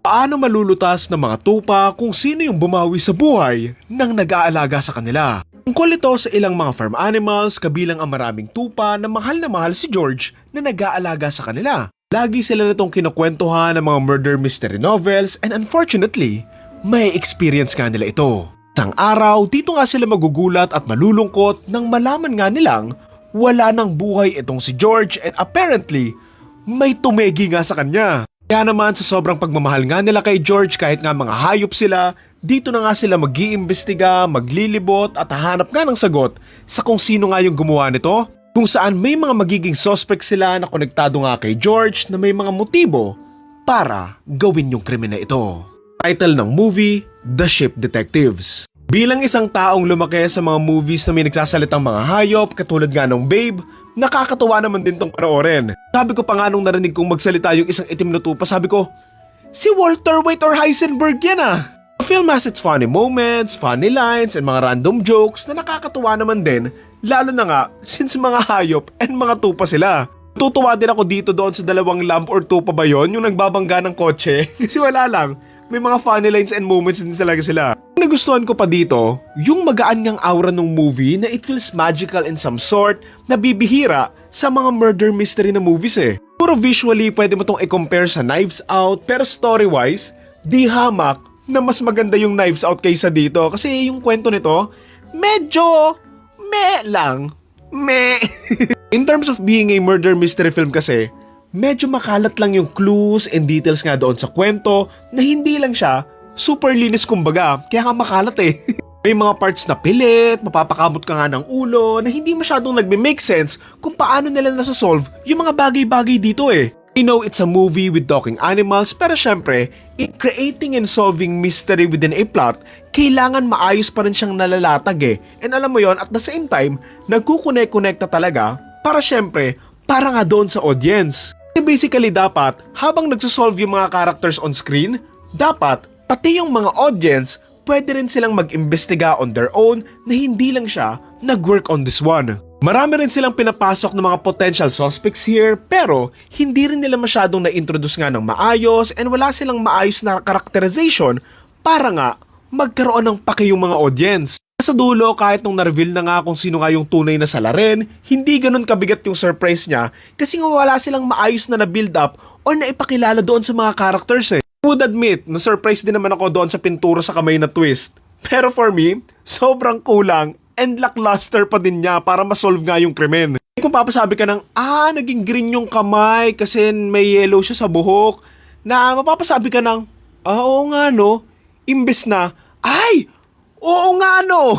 Paano malulutas ng mga tupa kung sino yung bumawi sa buhay ng nag-aalaga sa kanila? Tungkol ito sa ilang mga farm animals kabilang ang maraming tupa na mahal si George na nag-aalaga sa kanila. Lagi sila nitong kinukwentuhan ng mga murder mystery novels and unfortunately, may experience nga nila ito. Isang araw, dito nga sila magugulat at malulungkot nang malaman nga nilang wala nang buhay itong si George and apparently, may tumegi nga sa kanya. Kaya naman sa sobrang pagmamahal nga nila kay George kahit nga mga hayop sila, dito na nga sila mag-iimbestiga, maglilibot at hahanap nga ng sagot sa kung sino nga yung gumawa nito. Kung saan may mga magiging suspect sila na konektado nga kay George na may mga motibo para gawin yung krimen na ito. Title ng movie, The Ship Detectives. Bilang isang taong lumaki sa mga movies na may nagsasalitang mga hayop katulad nga ng Babe, nakakatuwa naman din tong panoorin. Sabi ko pa nga nung narinig kong magsalita yung isang itim na tupa, sabi ko, si Walter White or Heisenberg yan ah! The film has its funny moments, funny lines, and mga random jokes na nakakatuwa naman din, lalo na nga since mga hayop and mga tupa sila. Tutuwa din ako dito doon sa dalawang lamp or tupa ba yon yung nagbabangga ng kotse kasi wala lang. May mga funny lines and moments din talaga sila. Ang nagustuhan ko pa dito, yung magaan niyang aura ng movie na it feels magical in some sort na bibihira sa mga murder mystery na movies eh. Puro visually pwede mo tong i-compare sa Knives Out pero story-wise, di hamak na mas maganda yung Knives Out kaysa dito kasi yung kwento nito, medyo lang. In terms of being a murder mystery film kasi, medyo makalat lang yung clues and details nga doon sa kwento na hindi lang siya super linis kumbaga, kaya nga makalat eh. May mga parts na pilit, mapapakamot ka nga ng ulo na hindi masyadong nagme-make sense kung paano nila nasasolve yung mga bagay-bagay dito eh. I know it's a movie with talking animals pero syempre, in creating and solving mystery within a plot, kailangan maayos pa rin siyang nalalatag eh. And alam mo yon at the same time, nagkukonek-konekta talaga para syempre, para nga doon sa audience. Kasi basically dapat, habang nagsosolve yung mga characters on screen, dapat, pati yung mga audience, pwede rin silang mag-imbestiga on their own na hindi lang siya nag-work on this one. Marami rin silang pinapasok ng mga potential suspects here pero hindi rin nila masyadong na-introduce nga ng maayos and wala silang maayos na characterization para nga magkaroon ng paki yung mga audience. Sa dulo, kahit nung na-reveal na nga kung sino nga yung tunay na salarin, hindi ganun kabigat yung surprise niya kasi nga wala silang maayos na na-build up or naipakilala doon sa mga characters eh. I would admit, na-surprise din naman ako doon sa pintura sa kamay na twist. Pero for me, sobrang kulang and lackluster pa din niya para masolve nga yung krimen. Kung papasabi ka ng, naging green yung kamay kasi may yellow siya sa buhok, na mapapasabi ka ng, oo nga no, imbes na, oo nga no!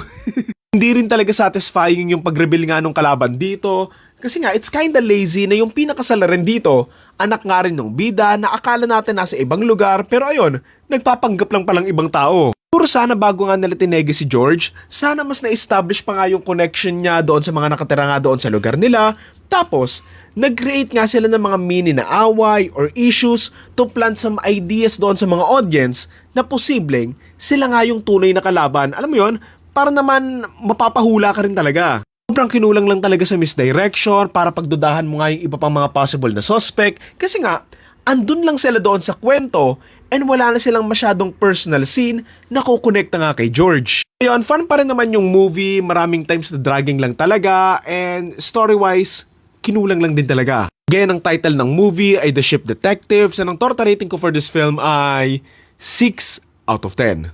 Hindi rin talaga satisfying yung pag-reveal nga nung kalaban dito. Kasi nga, it's kinda lazy na yung pinakasalarin dito, anak nga rin ng bida na akala natin nasa ibang lugar pero ayun, nagpapanggap lang palang ibang tao. Puro sana bago nga nila tinegi si George, sana mas na-establish pa nga yung connection niya doon sa mga nakatira nga doon sa lugar nila. Tapos, nag-create nga sila ng mga mini na away or issues to plant some ideas doon sa mga audience na posibleng sila nga yung tunay na kalaban. Alam mo yon, para naman mapapahula ka rin talaga. Sobrang kinulang lang talaga sa misdirection para pagdudahan mo nga yung iba pang mga possible na suspect kasi nga, andun lang sila doon sa kwento and wala na silang masyadong personal scene na kukonekta nga kay George. Ayun, fun pa rin naman yung movie, maraming times na dragging lang talaga and story-wise, kinulang lang din talaga. Again, ang title ng movie ay The Ship Detectives and ang total rating ko for this film ay 6 out of 10.